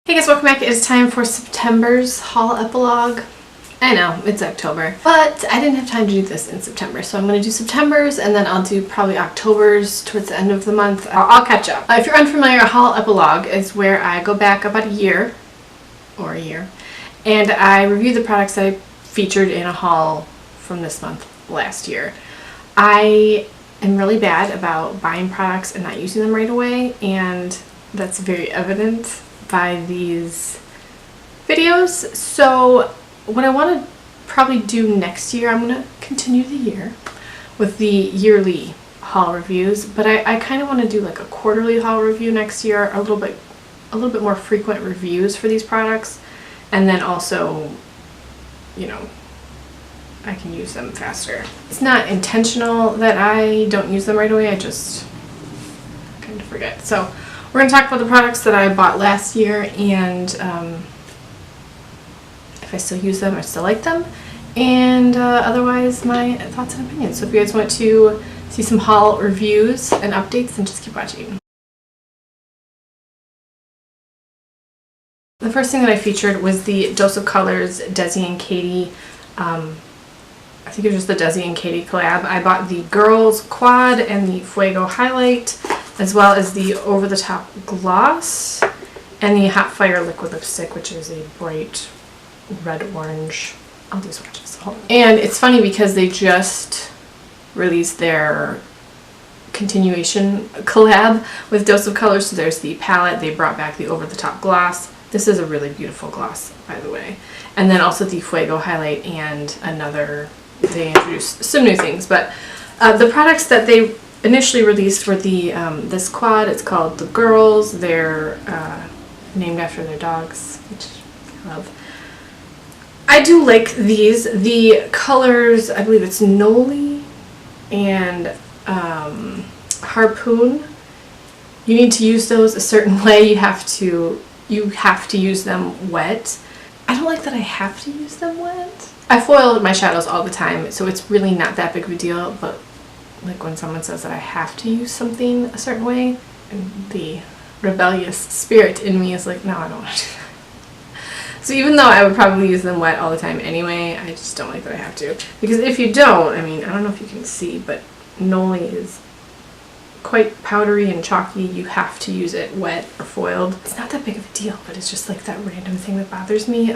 Hey guys, welcome back. It is time for September's haul epilogue. I know, it's October, but I didn't have time to do this in September, so I'm going to do September's and then I'll do probably October's towards the end of the month. I'll catch up. If you're unfamiliar, a haul epilogue is where I go back about a year, and I review the products that I featured in a haul from this month last year. I am really bad about buying products and not using them right away, and that's very evident by these videos. So what I want to probably do next year, I'm going to continue the year with the yearly haul reviews, but I kind of want to do like a quarterly haul review next year, a little bit more frequent reviews for these products, and then also, you know, I can use them faster. It's not intentional that I don't use them right away, I just kind of forget. So we're going to talk about the products that I bought last year and if I still use them, I still like them, and otherwise my thoughts and opinions. So if you guys want to see some haul reviews and updates, then just keep watching. The first thing that I featured was the Dose of Colors Desi and Katy, I think it was just the Desi and Katy collab. I bought the Girls Quad and the Fuego Highlight, as well as the Over the Top Gloss and the Hot Fire Liquid Lipstick, which is a bright red-orange. I'll do swatches. And it's funny because they just released their continuation collab with Dose of Colors. So there's the palette, they brought back the Over the Top Gloss. This is a really beautiful gloss, by the way. And then also the Fuego Highlight and another, they introduced some new things. But the products that they initially released were the this quad. It's called the Girls. They're named after their dogs, which I love. I do like these. The colors, I believe it's Noli and Harpoon. You need to use those a certain way. You have to use them wet. I don't like that I have to use them wet. I foil my shadows all the time, so it's really not that big of a deal, but like when someone says that I have to use something a certain way, and the rebellious spirit in me is like, no, I don't want to do that. So even though I would probably use them wet all the time anyway, I just don't like that I have to. Because if you don't, I mean, I don't know if you can see, but Noli is quite powdery and chalky. You have to use it wet or foiled. It's not that big of a deal, but it's just like that random thing that bothers me.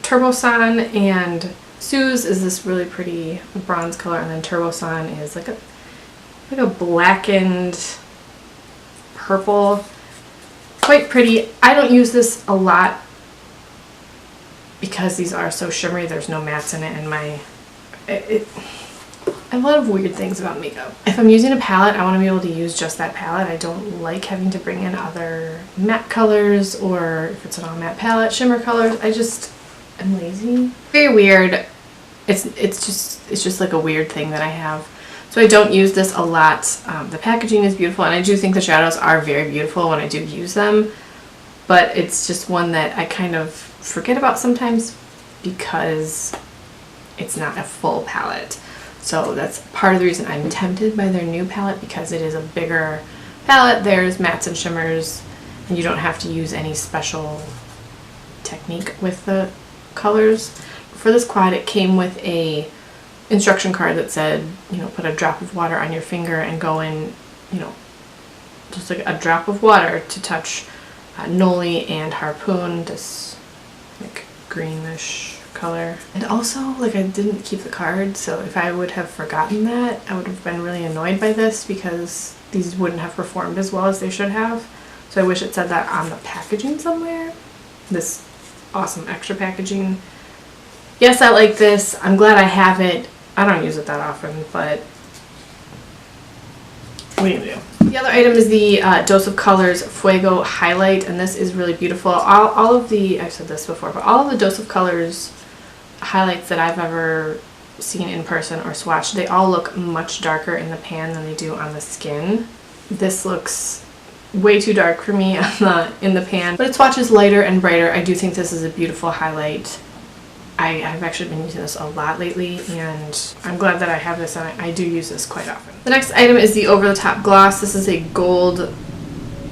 Turbosan and Suze is this really pretty bronze color, and then Turbosan is like a blackened purple. Quite pretty. I don't use this a lot because these are so shimmery. There's no mattes in it, and I have a lot of weird things about makeup. If I'm using a palette, I want to be able to use just that palette. I don't like having to bring in other matte colors, or if it's an all matte palette, shimmer colors. I'm lazy. Very weird. It's just like a weird thing that I have. So I don't use this a lot. The packaging is beautiful, and I do think the shadows are very beautiful when I do use them, but it's just one that I kind of forget about sometimes because it's not a full palette. So that's part of the reason I'm tempted by their new palette, because it is a bigger palette. There's mattes and shimmers, and you don't have to use any special technique with the colors. For this quad, it came with a instruction card that said, you know, put a drop of water on your finger and go in, you know, just like a drop of water to touch Noli and Harpoon, this like greenish color. And also, like, I didn't keep the card, so if I would have forgotten that, I would have been really annoyed by this because these wouldn't have performed as well as they should have. So I wish it said that on the packaging somewhere. This awesome extra packaging. Yes, I like this. I'm glad I have it. I don't use it that often, but what are you gonna do? The other item is the Dose of Colors Fuego Highlight, and this is really beautiful. All of the, I've said this before, but all of the Dose of Colors highlights that I've ever seen in person or swatched, they all look much darker in the pan than they do on the skin. This looks way too dark for me in the pan, but it swatches lighter and brighter. I do think this is a beautiful highlight. I've actually been using this a lot lately, and I'm glad that I have this, and I do use this quite often. The next item is the Over the Top Gloss. This is a gold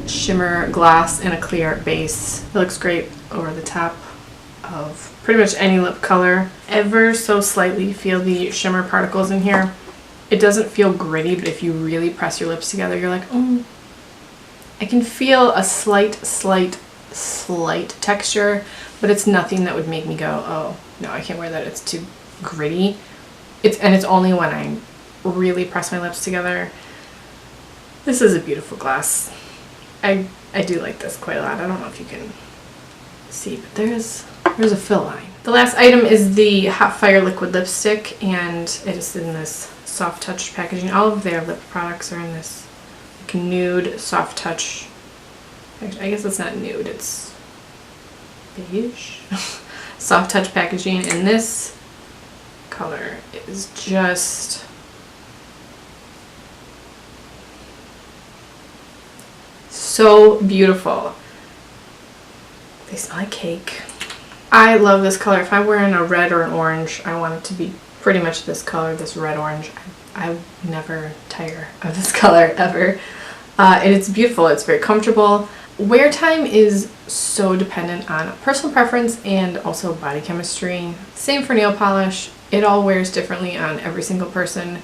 shimmer gloss and a clear base. It looks great over the top of pretty much any lip color. Ever so slightly feel the shimmer particles in here. It doesn't feel gritty, but if you really press your lips together, you're like, oh. I can feel a slight texture, but it's nothing that would make me go, oh, no, I can't wear that. It's too gritty. It's only when I really press my lips together. This is a beautiful gloss. I do like this quite a lot. I don't know if you can see, but there's a fill line. The last item is the Hot Fire Liquid Lipstick, and it is in this soft touch packaging. All of their lip products are in this like nude soft touch. I guess it's not nude, it's beige. Soft touch packaging, and this color is just so beautiful. They smell like cake. I love this color. If I'm wearing a red or an orange, I want it to be pretty much this color, this red orange. I never tire of this color ever. And it's beautiful. It's very comfortable. Wear time is so dependent on personal preference and also body chemistry. Same for nail polish. It all wears differently on every single person.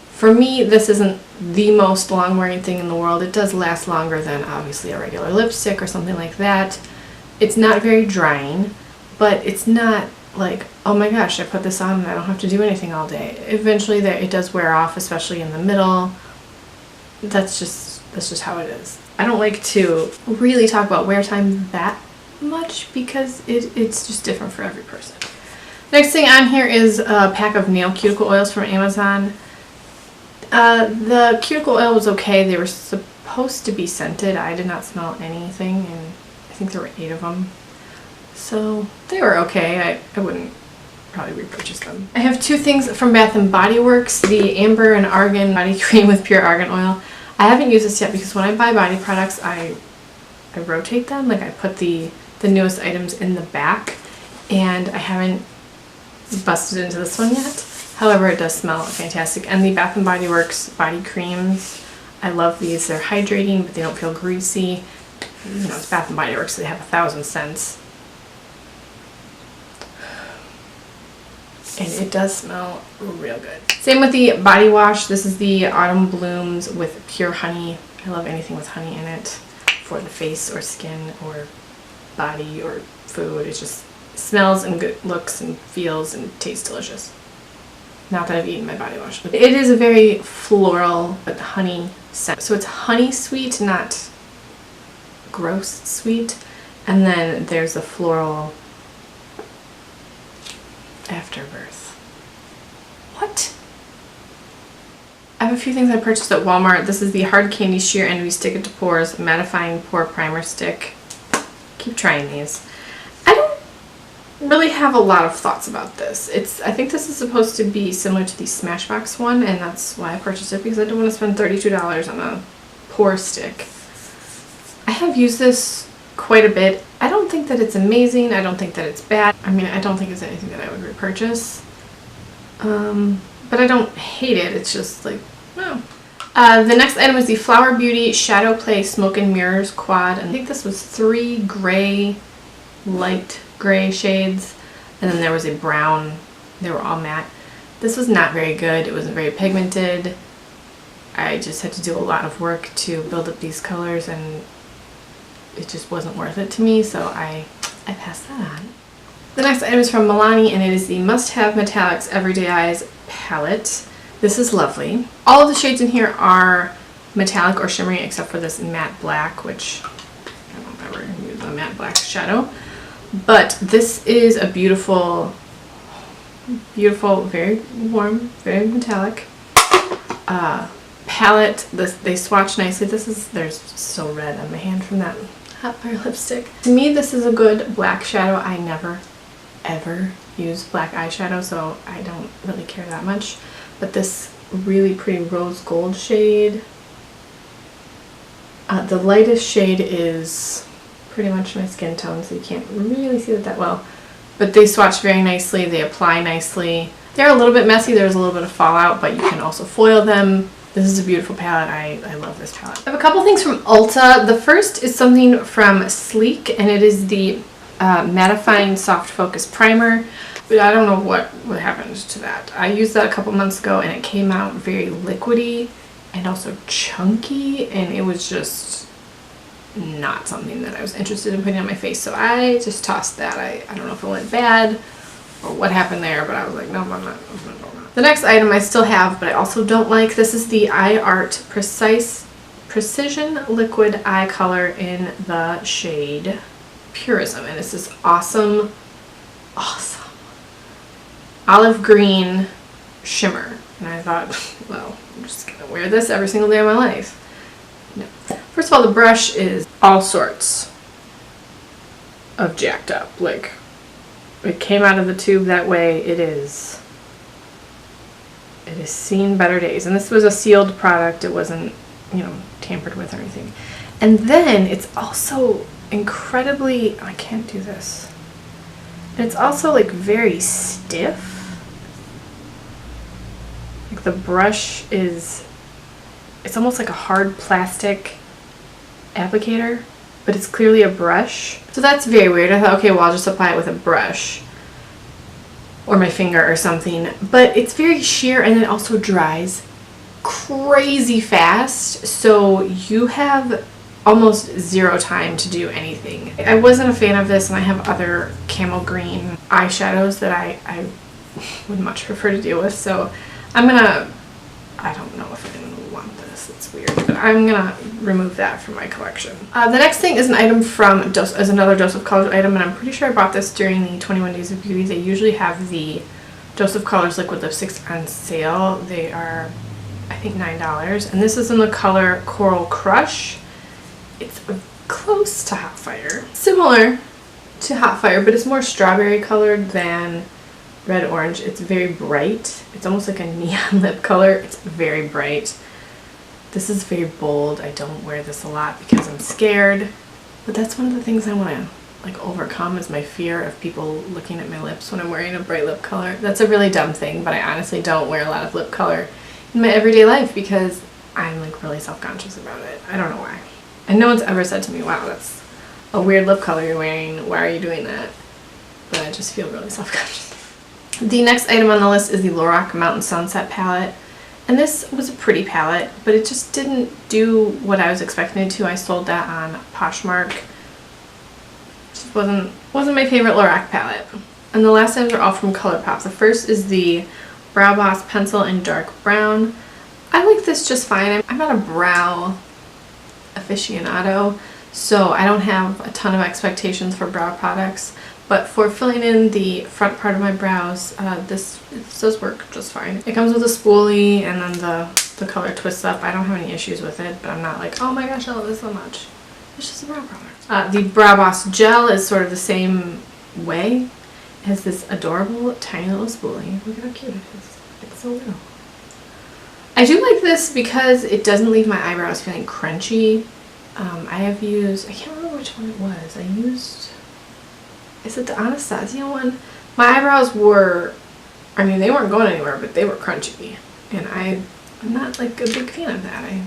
For me, this isn't the most long wearing thing in the world. It does last longer than obviously a regular lipstick or something like that. It's not very drying, but it's not like, oh my gosh, I put this on and I don't have to do anything all day. Eventually it does wear off, especially in the middle. That's just how it is. I don't like to really talk about wear time that much because it's just different for every person. Next thing on here is a pack of nail cuticle oils from Amazon. The cuticle oil was okay. They were supposed to be scented. I did not smell anything, and I think there were 8 of them. So they were okay. I wouldn't probably repurchase them. I have 2 things from Bath & Body Works, the Amber and Argan body cream with pure argan oil. I haven't used this yet because when I buy body products, I rotate them. Like I put the newest items in the back, and I haven't busted into this one yet. However, it does smell fantastic. And the Bath & Body Works body creams, I love these. They're hydrating, but they don't feel greasy. You know, it's Bath & Body Works, so they have 1,000 scents. And it does smell real good. Same with the body wash. This is the Autumn Blooms with pure honey. I love anything with honey in it for the face or skin or body or food. It just smells and good looks and feels and tastes delicious. Not that I've eaten my body wash, but it is a very floral but honey scent. So it's honey sweet, not gross sweet. And then there's a floral afterbirth. What? I have a few things I purchased at Walmart. This is the Hard Candy Sheer Envy Stick It to Pores Mattifying Pore Primer Stick. Keep trying these. I don't really have a lot of thoughts about this. I think this is supposed to be similar to the Smashbox one, and that's why I purchased it, because I don't want to spend $32 on a pore stick. I have used this quite a bit. I don't think that it's amazing. I don't think that it's bad. I mean, I don't think it's anything that I would repurchase. But I don't hate it. It's just like, no. The next item is the Flower Beauty Shadow Play Smoke and Mirrors Quad. And I think this was 3 gray, light gray shades. And then there was a brown. They were all matte. This was not very good. It wasn't very pigmented. I just had to do a lot of work to build up these colors, and it just wasn't worth it to me, so I passed that on. The next item is from Milani, and it is the Must Have Metallics Everyday Eyes palette. This is lovely. All of the shades in here are metallic or shimmery except for this matte black, which I don't ever use a matte black shadow. But this is a beautiful, beautiful, very warm, very metallic palette. They swatch nicely. They're so red on my hand from that Hot Fire lipstick. To me, this is a good black shadow. I never ever use black eyeshadow, so I don't really care that much. But this really pretty rose gold shade, the lightest shade is pretty much my skin tone, so you can't really see that well. But they swatch very nicely. They apply nicely. They're a little bit messy. There's a little bit of fallout, but you can also foil them. This is a beautiful palette. I love this palette. I have a couple things from Ulta. The first is something from Sleek, and it is the Mattifying Soft Focus Primer. But I don't know what happened to that. I used that a couple months ago, and it came out very liquidy and also chunky, and it was just not something that I was interested in putting on my face. So I just tossed that. I don't know if it went bad or what happened there, but I was like, no, I'm not doing that. The next item I still have, but I also don't like. This is the iArt Precision Liquid Eye Color in the shade Purism, and it's this awesome olive green shimmer. And I thought, well, I'm just gonna wear this every single day of my life. No. First of all, the brush is all sorts of jacked up. Like, it came out of the tube that way. It has seen better days. And this was a sealed product. It wasn't, you know, tampered with or anything. And then it's also incredibly, I can't do this. It's also like very stiff. Like the brush is, it's almost like a hard plastic applicator, but it's clearly a brush. So that's very weird. I thought, okay, well, I'll just apply it with a brush or my finger or something. But it's very sheer, and it also dries crazy fast. So you have almost zero time to do anything. I wasn't a fan of this, and I have other camel green eyeshadows that I would much prefer to deal with. So I'm gonna, I don't know if I even want this, it's weird, but I'm gonna remove that from my collection. The next thing is an item from another Dose of Colors item, and I'm pretty sure I bought this during the 21 Days of Beauty. They usually have the Dose of Colors liquid lipsticks on sale. They are, I think, $9, and this is in the color Coral Crush. It's close to Hot Fire, similar to Hot Fire, but it's more strawberry colored than red orange. It's very bright. It's almost like a neon lip color. It's very bright. This is very bold. I don't wear this a lot because I'm scared, but that's one of the things I want to like overcome, is my fear of people looking at my lips when I'm wearing a bright lip color. That's a really dumb thing, but I honestly don't wear a lot of lip color in my everyday life because I'm like really self-conscious about it. I don't know why. And no one's ever said to me, wow, that's a weird lip color you're wearing. Why are you doing that? But I just feel really self-conscious. The next item on the list is the Lorac Mountain Sunset palette. And this was a pretty palette, but it just didn't do what I was expecting it to. I sold that on Poshmark. Just wasn't my favorite Lorac palette. And the last items are all from ColourPop. The first is the Brow Boss Pencil in Dark Brown. I like this just fine. I'm not a brow aficionado, so I don't have a ton of expectations for brow products. But for filling in the front part of my brows, this does work just fine. It comes with a spoolie, and then the color twists up. I don't have any issues with it, but I'm not like, oh my gosh, I love this so much. It's just a brow product. The Brow Boss Gel is sort of the same way. It has this adorable tiny little spoolie. Look at how cute it is. It's so little. I do like this because it doesn't leave my eyebrows feeling crunchy. I have used, I can't remember which one it was. I used, is it the Anastasia one? My eyebrows were, I mean, they weren't going anywhere, but they were crunchy. And I'm not like a big fan of that. I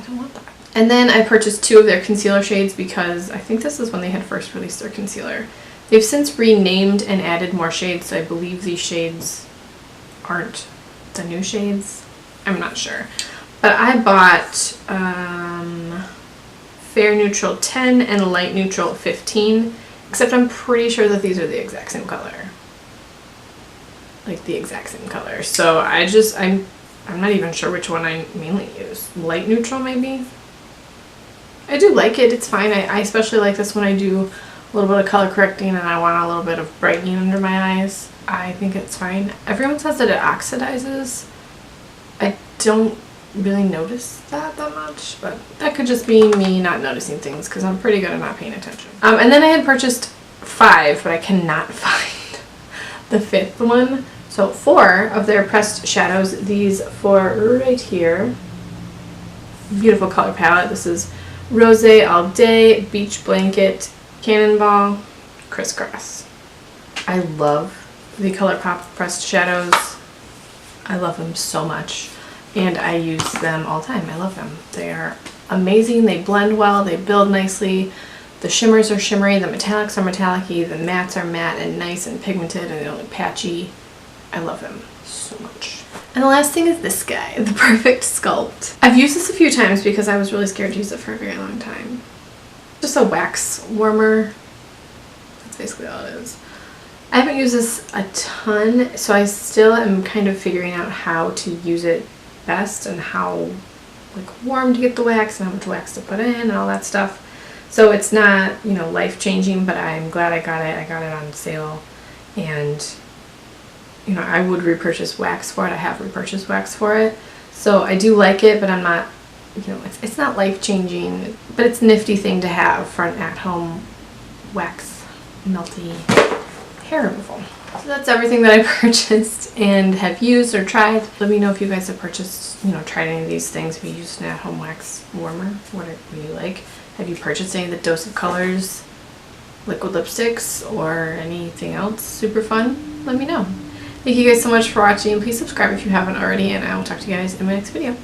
don't want that. And then I purchased 2 of their concealer shades because I think this is when they had first released their concealer. They've since renamed and added more shades, so I believe these shades aren't the new shades. I'm not sure. But I bought Fair Neutral 10 and Light Neutral 15, except I'm pretty sure that these are the exact same color. Like the exact same color. So I'm not even sure which one I mainly use. Light Neutral maybe? I do like it. It's fine. I especially like this when I do a little bit of color correcting and I want a little bit of brightening under my eyes. I think it's fine. Everyone says that it oxidizes. I don't really notice that much, but that could just be me not noticing things because I'm pretty good at not paying attention. And then I had purchased 5, but I cannot find the 5th one. So 4 of their pressed shadows. These 4 right here. Beautiful color palette. This is Rose All Day, Beach Blanket, Cannonball, Crisscross. I love the ColourPop pressed shadows. I love them so much. and I use them all the time. I love them. They are amazing. They blend well, they build nicely. The shimmers are shimmery, the metallics are metallic-y, the mattes are matte and nice and pigmented, and they don't look patchy. I love them so much. And the last thing is this guy, the Perfect Sculpt. I've used this a few times because I was really scared to use it for a very long time. Just a wax warmer. That's basically all it is. I haven't used this a ton, so I still am kind of figuring out how to use it best and how warm to get the wax and how much wax to put in and all that stuff. So it's not, you know, life-changing, but I'm glad I got it. I got it on sale, and you know, I would repurchase wax for it. I have repurchased wax for it. So I do like it, but I'm not, you know, it's not life-changing, but it's a nifty thing to have for an at-home wax melty hair removal. So that's everything that I purchased and have used or tried. Let me know if you guys have purchased, you know, tried any of these things. Have you used an at-home wax warmer? What do you like? Have you purchased any of the Dose of Colors liquid lipsticks or anything else super fun? Let me know. Thank you guys so much for watching. Please subscribe if you haven't already, and I will talk to you guys in my next video.